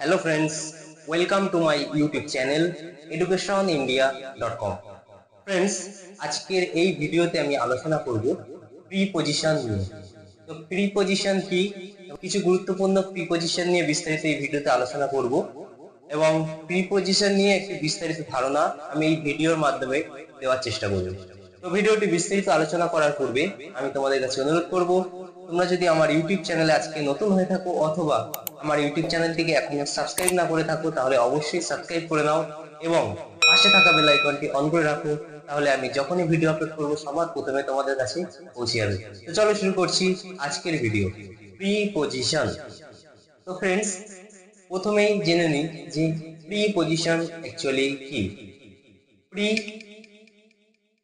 Hello friends, welcome to my YouTube channel educationindia.com. Friends, আজকের এই ভিডিওতে আমি আলোচনা করব প্রিপজিশন নিয়ে। তো প্রিপজিশন কি, কিছু গুরুত্বপূর্ণ প্রিপজিশন নিয়ে বিস্তারিত এই ভিডিওতে আলোচনা করব এবং প্রিপজিশন নিয়ে একটি বিস্তারিত ধারণা আমি এই ভিডিওর মাধ্যমে দেওয়ার চেষ্টা করব। তো ভিডিওটি বিস্তারিত আলোচনা করার পূর্বে আমি তোমাদের কাছে অনুরোধ করব, তোমরা যদি আমার ইউটিউব চ্যানেলে আজকে নতুন হয়ে থাকো অথবা আমার ইউটিউব চ্যানেলটিকে এখনো সাবস্ক্রাইব না করে থাকো তাহলে অবশ্যই সাবস্ক্রাইব করে নাও এবং পাশে থাকা বেল আইকনটি অন করে রাখো, তাহলে আমি যখনই ভিডিও আপলোড করব সবার প্রথমে তোমাদের কাছে পৌঁছে যাবে। তো চলো শুরু করছি আজকের ভিডিও, প্রিপজিশন। তো ফ্রেন্ডস, প্রথমেই জেনে নিই যে প্রিপজিশন অ্যাকচুয়ালি কি। Pre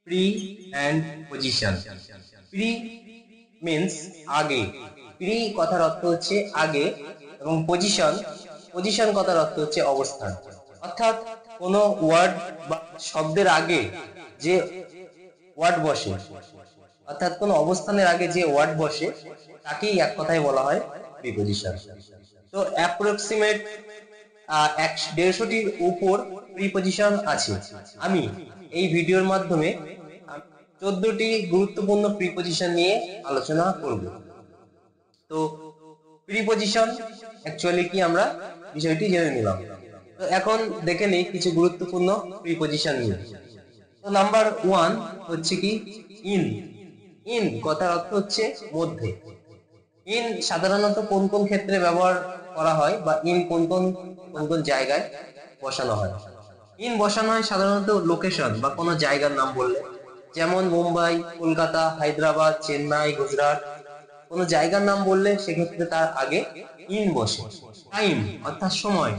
pre and position. Pre means আগে, প্রি কথার অর্থ হচ্ছে আগে, এবং পজিশন পজিশন কথার অর্থ হচ্ছে অবস্থান। অর্থাৎ কোনো ওয়ার্ড বা শব্দের আগে যে ওয়ার্ড বসে, অর্থাৎ কোনো অবস্থানের আগে যে ওয়ার্ড বসে তাকেই এক কথায় বলা হয় প্রিপজিশন। তো অ্যাপ্রক্সিমেট 150-টির উপর প্রিপজিশন আছে। আমি এই ভিডিওর মাধ্যমে 14টি গুরুত্বপূর্ণ প্রিপজিশন নিয়ে আলোচনা করব। তো প্রিপজিশন অ্যাকচুয়ালি কি আমরা বিষয়টি জেনে নিলাম। তো এখন দেখে নেই কিছু গুরুত্বপূর্ণ প্রিপজিশন নিয়ে। তো নাম্বার 1 হচ্ছে কি ইন। ইন কথার অর্থ হচ্ছে মধ্যে। ইন সাধারণত কোন কোন ক্ষেত্রে ব্যবহার করা হয় বা ইন কোন কোন জায়গায় বসানো হয়? ইন বসানো হয় সাধারণত লোকেশন বা কোনো জায়গার নাম বললে, যেমন মুম্বাই, কলকাতা, হায়দ্রাবাদ, চেন্নাই, গুজরাট। কোনো জায়গার নাম বললে সেক্ষেত্রে তার আগে ইন বসে। টাইম অর্থাৎ সময়।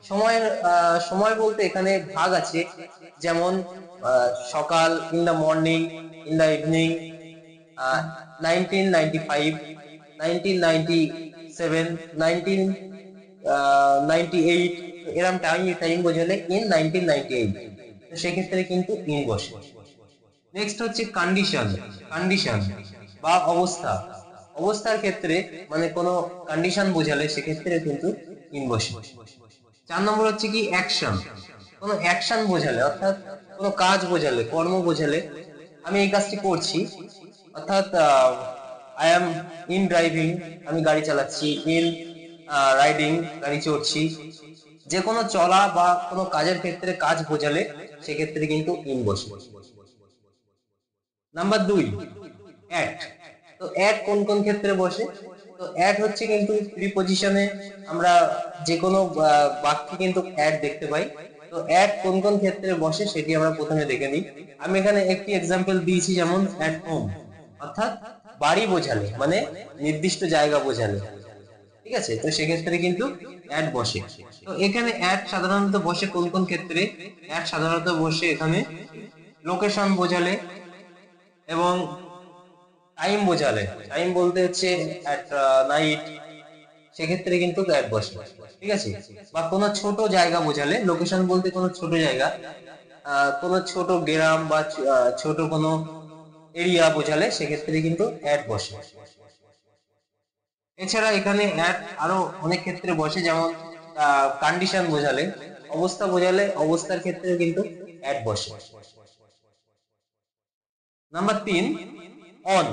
সময়ের সময় বলতে এখানে ভাগ আছে, যেমন সকাল, in the morning, in the evening, 1995, 1997, 1998, এরকম টাইম বোঝালে ইন 1998, তো সেক্ষেত্রে কিন্তু ইন বসে। নেক্সট হচ্ছে কন্ডিশন। কন্ডিশন বা অবস্থা। অবস্থার ক্ষেত্রে মানে কোনো কন্ডিশন বোঝালে সেক্ষেত্রে কিন্তু ইন বসে। 4 নম্বর হচ্ছে কি অ্যাকশন। কোনো অ্যাকশন বোঝালে, অর্থাৎ কোনো কাজ বোঝালে, কর্ম বোঝালে, আমি এই কাজটি করছি, অর্থাৎ আই এম ইন ড্রাইভিং, আমি গাড়ি চালাচ্ছি, ইন রাইডিং, গাড়ি চড়ছি। যে কোনো চলা বা কোনো কাজের ক্ষেত্রে কাজ বোঝালে সেক্ষেত্রে কিন্তু ইন বসে। Number 2 at. তো অ্যাট কোন কোন ক্ষেত্রে বসে? তো অ্যাট হচ্ছে কিন্তু প্রিপজিশনে আমরা যে কোনো বাক্যে কিন্তু অ্যাট দেখতে পাই। তো অ্যাট কোন কোন ক্ষেত্রে বসে সেটি আমরা প্রথমে দেখে নিই। আমি এখানে একটি এক্সাম্পল দিয়েছি, যেমন অ্যাট হোম, অর্থাৎ বাড়ি বোঝালে মানে নির্দিষ্ট জায়গা বোঝালে। ঠিক আছে, তো সেক্ষেত্রে কিন্তু অ্যাট বসে। তো এখানে অ্যাট সাধারণত বসে কোন কোন ক্ষেত্রে? অ্যাট সাধারণত বসে এখানে লোকেশন বোঝালে এবং টাইম বোঝালে। টাইম বলতে হচ্ছে অ্যাট নাইট, সেক্ষেত্রে কিন্তু অ্যাট বসে। ঠিক আছে, বা কোনো ছোট জায়গা বোঝালে, লোকেশন বলতে কোনো ছোট জায়গা, কোনো ছোট গ্রাম বা ছোট কোনো এরিয়া বোঝালে সেক্ষেত্রে কিন্তু অ্যাট বসে। এছাড়া এখানে অ্যাট আরো অনেক ক্ষেত্রে বসে, যেমন কন্ডিশন বোঝালে, অবস্থা বোঝালে অবস্থার ক্ষেত্রে কিন্তু অ্যাট বসে। Number 3 on.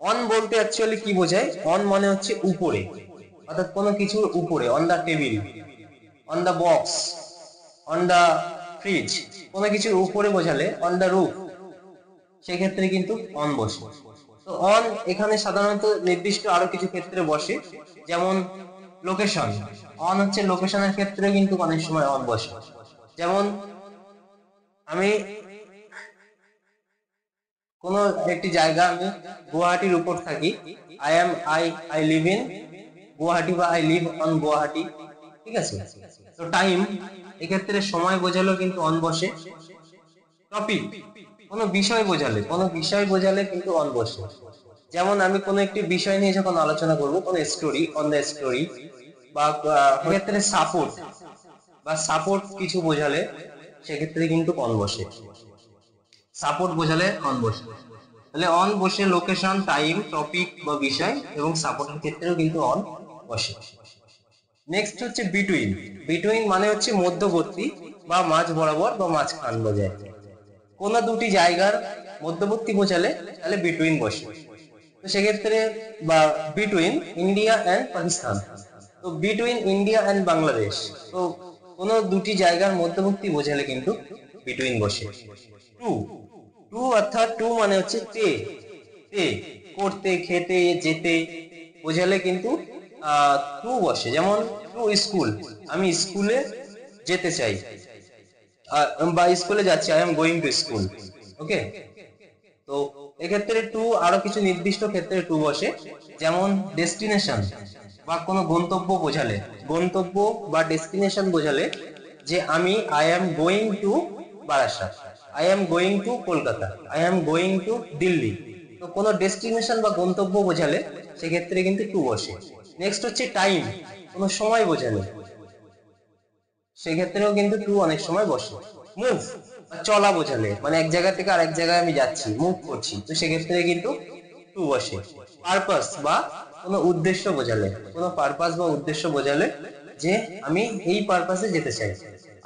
অন বলতে অ্যাকচুয়ালি কি বোঝায়? অন মানে হচ্ছে উপরে, অর্থাৎ কোনো কিছুর উপরে, on the table, on the box, on the fridge, কোনো কিছুর উপরে বোঝালে অন দা রুফ, সেক্ষেত্রে কিন্তু অন বসে। তো অন এখানে সাধারণত নির্দিষ্ট আরো কিছু ক্ষেত্রে বসে, যেমন লোকেশন। অন হচ্ছে লোকেশনের ক্ষেত্রে কিন্তু অনেক সময় অন বসে, যেমন আমি কোন একটি জায়গা, আমি গুয়াহাটির উপর থাকি, আই লিভ ইন গুয়াহাটি বা আই লিভ অন গুয়াহাটি। ঠিক আছে, তো টাইম এক্ষেত্রে সময় বোঝালেও কিন্তু অন বসে। টপিক কোনো বিষয় বোঝালে, কোনো বিষয় বোঝালে কিন্তু অন বসে, যেমন আমি কোনো একটি বিষয় নিয়ে যখন আলোচনা করব, কোনো স্টোরি, অন দ্য স্টোরি, বা ক্ষেত্রে সাপোর্ট বা সাপোর্ট কিছু বোঝালে সেক্ষেত্রে কিন্তু অন বসে। সাপোর্ট বোঝালে অন বসে। তাহলে অন বসে লোকেশন, টাইম, টপিক বা বিষয় এবং সাপোর্টের ক্ষেত্রেও কিন্তু অন বসে। নেক্সট হচ্ছে বিটুইন। বিটুইন মানে হচ্ছে মধ্যবর্তী বা মাঝ বরাবর বা মাঝখান বোঝায়। কোনো দুটি জায়গার মধ্যবর্তী বোঝালে তাহলে বিটুইন বসে। তো সেক্ষেত্রে বা বিটুইন ইন্ডিয়া অ্যান্ড পাকিস্তান, তো বিটুইন ইন্ডিয়া অ্যান্ড বাংলাদেশ, তো কোনো দুটি জায়গার মধ্যবর্তী বোঝালে কিন্তু বিটুইন বসে। টু, টু অর্থাৎ টু মানে হচ্ছে তে, তে করতে খেতে যেতে বোঝালে কিন্তু টু বসে। যেমন টু স্কুল, আমি স্কুলে যেতে চাই বা স্কুলে যাচ্ছি, I am going to school. Okay, তো এক্ষেত্রে টু আরো কিছু নির্দিষ্ট ক্ষেত্রে টু বসে, যেমন ডেস্টিনেশন বা কোনো গন্তব্য বোঝালে, গন্তব্য বা ডেস্টিনেশন বোঝালে যে আমি I am going two Barasat, I am going two Kolkata, I am going two Delhi. তো কোনো ডেস্টিনেশন বা গন্তব্য বোঝালে সেক্ষেত্রে কিন্তু টু বসে। নেক্সট হচ্ছে টাইম, কোনো সময় বোঝালে সেক্ষেত্রেও কিন্তু টু অনেক সময় বসে। মুভ চলা বোঝালে, মানে এক জায়গা থেকে আরেক জায়গায় আমি যাচ্ছি, মুভ করছি, তো সেক্ষেত্রে কিন্তু টু বসে। পারপাস বা কোনো উদ্দেশ্য বোঝালে, কোনো পারপাস বা উদ্দেশ্য বোঝালে যে আমি এই পারপাসে যেতে চাই,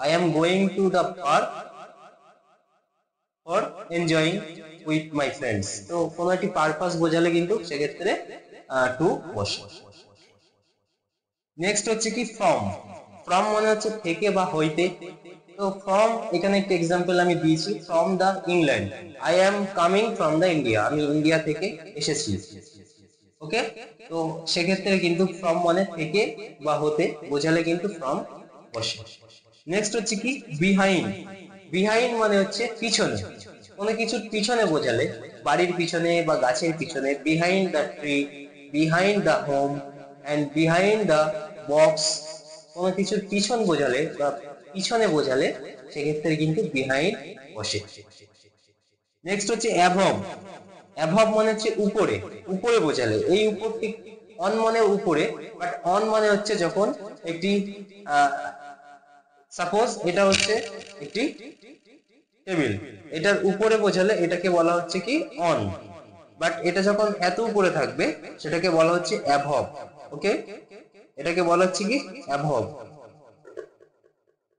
I am going to the park for enjoying with my friends. তো কোনো একটি পারপাস বোঝালে কিন্তু সেক্ষেত্রে টু বসে। নেক্সট হচ্ছে কি ফ্রম। ফ্রম মানে হচ্ছে থেকে বা হইতে। তো ফ্রম এখানে একটা এক্সাম্পল আমি দিয়েছি, from the England, I am coming from the India, আমি ইন্ডিয়া থেকে এসেছি। ওকে, তো সেক্ষেত্রে কিন্তু ফ্রম মানে থেকে বা হতে বোঝালে কিন্তু ফ্রম বসে। নেক্সট হচ্ছে কি বিহাইন্ড। বিহাইন্ড মানে হচ্ছে পিছনে, কোনো কিছুর পিছনে বোঝালে, বাড়ির পিছনে বা গাছের পিছনে, behind the tree, behind the home and behind the box, কোনো কিছুর পিছন বোঝালে বা পিছনে বোঝালে সেক্ষেত্রে কিন্তু বিহাইন্ড বসে। নেক্সট হচ্ছে অ্যাভব। অ্যাভব মানে হচ্ছে উপরে, উপরে বোঝালে, এই উপরটি অন মানে উপরে, বাট অন মানে হচ্ছে যখন একটি সাপোজ এটা হচ্ছে একটি টেবিল, এটার উপরে বোঝালে এটাকে বলা হচ্ছে কি অন, বাট এটা যখন এত উপরে থাকবে সেটাকে বলা হচ্ছে অ্যাভব। ওকে, এটাকে বলা হচ্ছে কি অ্যাভব।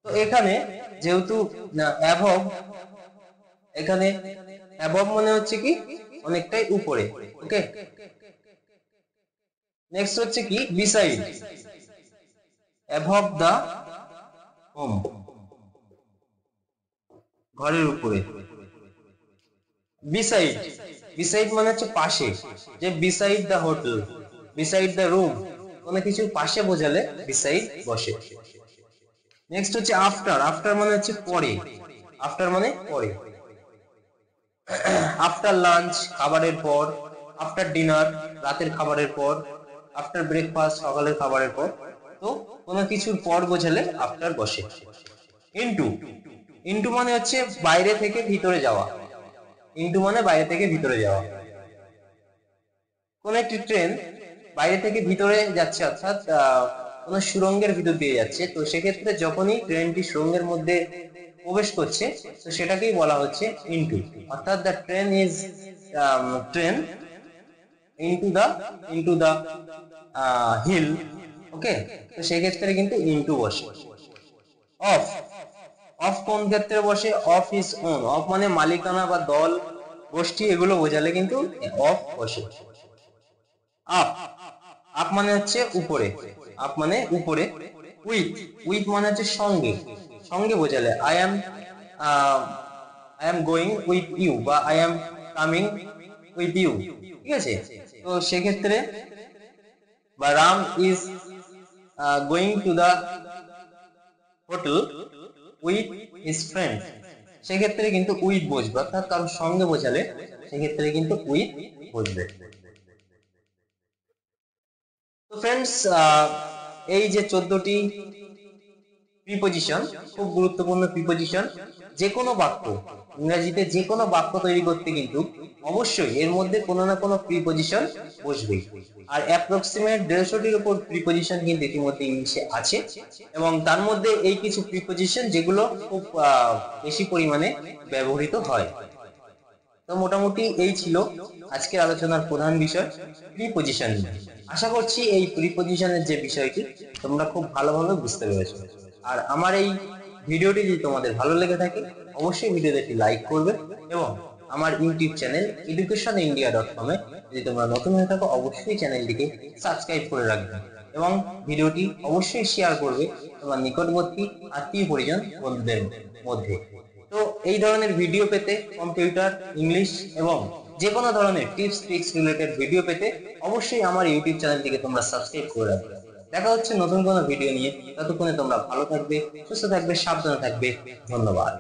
তো এখানে যেহেতু অ্যাভব, এখানে অ্যাবভ মানে হচ্ছে কি অনেকটাই উপরে। ওকে, নেক্সট হচ্ছে কি বিসাইড। অ্যাবভ দা হোম, ঘরের উপরে। বিসাইড, বিসাইড মানে হচ্ছে পাশে, যে beside the hotel, beside the room, কোনো কিছু পাশে বোঝালে বিসাইড বসে। নেক্সট হচ্ছে আফটার। আফটার মানে হচ্ছে পরে, আফটার মানে পরে। আফটার লাঞ্চ খাবারের পর, আফটার ডিনার রাতের খাবারের পর, আফটার ব্রেকফাস্ট সকালের খাবারের পর। তো কোনো কিছুর পর বোঝালে আফটার বসে। ইনটু, ইনটু মানে হচ্ছে বাইরে থেকে ভিতরে যাওয়া, ইনটু মানে বাইরে থেকে ভিতরে যাওয়া। কোন একটি ট্রেন বাইরে থেকে ভিতরে যাচ্ছে, অর্থাৎ কোন সুড়ঙ্গের ভিতর দিয়ে যাচ্ছে, তো সেক্ষেত্রে যখনই ট্রেনটি সুড়ঙ্গের মধ্যে প্রবেশ করছে তো সেটাকেই বলা হচ্ছে ইনটু, অর্থাৎ the train is train into the hill. Okay, তো সেক্ষেত্রে কিন্তু ইনটু বসে। অফ, অফ কোন ক্ষেত্রে বসে, অফ ইজ ওন, অফ মানে মালিকানা বা দল গোষ্ঠী এগুলো বোঝালে কিন্তু অফ বসে। আপ, আপ মানে হচ্ছে উপরে, আপ মানে উপরে। উইথ, উইথ মানে হচ্ছে সঙ্গে, সঙ্গে বোঝালে I am going with you বা I am coming with you. ঠিক আছে, তো সেক্ষেত্রে বা Ram is going to the hotel with his friend, সেক্ষেত্রে কিন্তু উইথ বসবে, অর্থাৎ কারোর সঙ্গে বোঝালে সেক্ষেত্রে কিন্তু উইথ বসবে। তো ফ্রেন্ডস, এই যে 14টি প্রিপজিশন, খুব গুরুত্বপূর্ণ প্রিপজিশন। যে কোনো বাক্য, ইংরেজিতে যে কোনো বাক্য তৈরি করতে কিন্তু অবশ্যই এর মধ্যে কোনো না কোনো প্রিপজিশন বসবে। আর অ্যাপ্রক্সিমেট 150টির উপর প্রিপজিশন কিন্তু ইতিমধ্যে ইংলিশে আছে, এবং তার মধ্যে এই কিছু প্রিপজিশন যেগুলো খুব বেশি পরিমাণে ব্যবহৃত হয়। তো মোটামুটি এই ছিল আজকের আলোচনার প্রধান বিষয়, প্রিপজিশন নিয়ে। আশা করছি এই প্রিপজিশনের যে বিষয়টি তোমরা খুব ভালোভাবে বুঝতে পেরেছো। আর আমার এই ভিডিওটি যদি তোমাদের ভালো লেগে থাকে অবশ্যই ভিডিওতে একটি লাইক করবে এবং আমার ইউটিউব চ্যানেল educationindia.com এ যদি তোমরা নতুন হয়ে থাকো অবশ্যই চ্যানেলটিকে সাবস্ক্রাইব করে রাখবে এবং ভিডিওটি অবশ্যই শেয়ার করবে তোমার নিকটবর্তী আত্মীয় পরিজন বন্ধুদের মধ্যে। তো এই ধরনের ভিডিও পেতে, কম্পিউটার, ইংলিশ এবং যে কোনো ধরনের টিপস ট্রিক্স রিলেটেড ভিডিও পেতে অবশ্যই আমার ইউটিউব চ্যানেলটিকে তোমরা সাবস্ক্রাইব করে রাখবে। দেখা হচ্ছে নতুন কোনো ভিডিও নিয়ে, ততক্ষণে তোমরা ভালো থাকবে, সুস্থ থাকবে, সাবধানে থাকবে। ধন্যবাদ।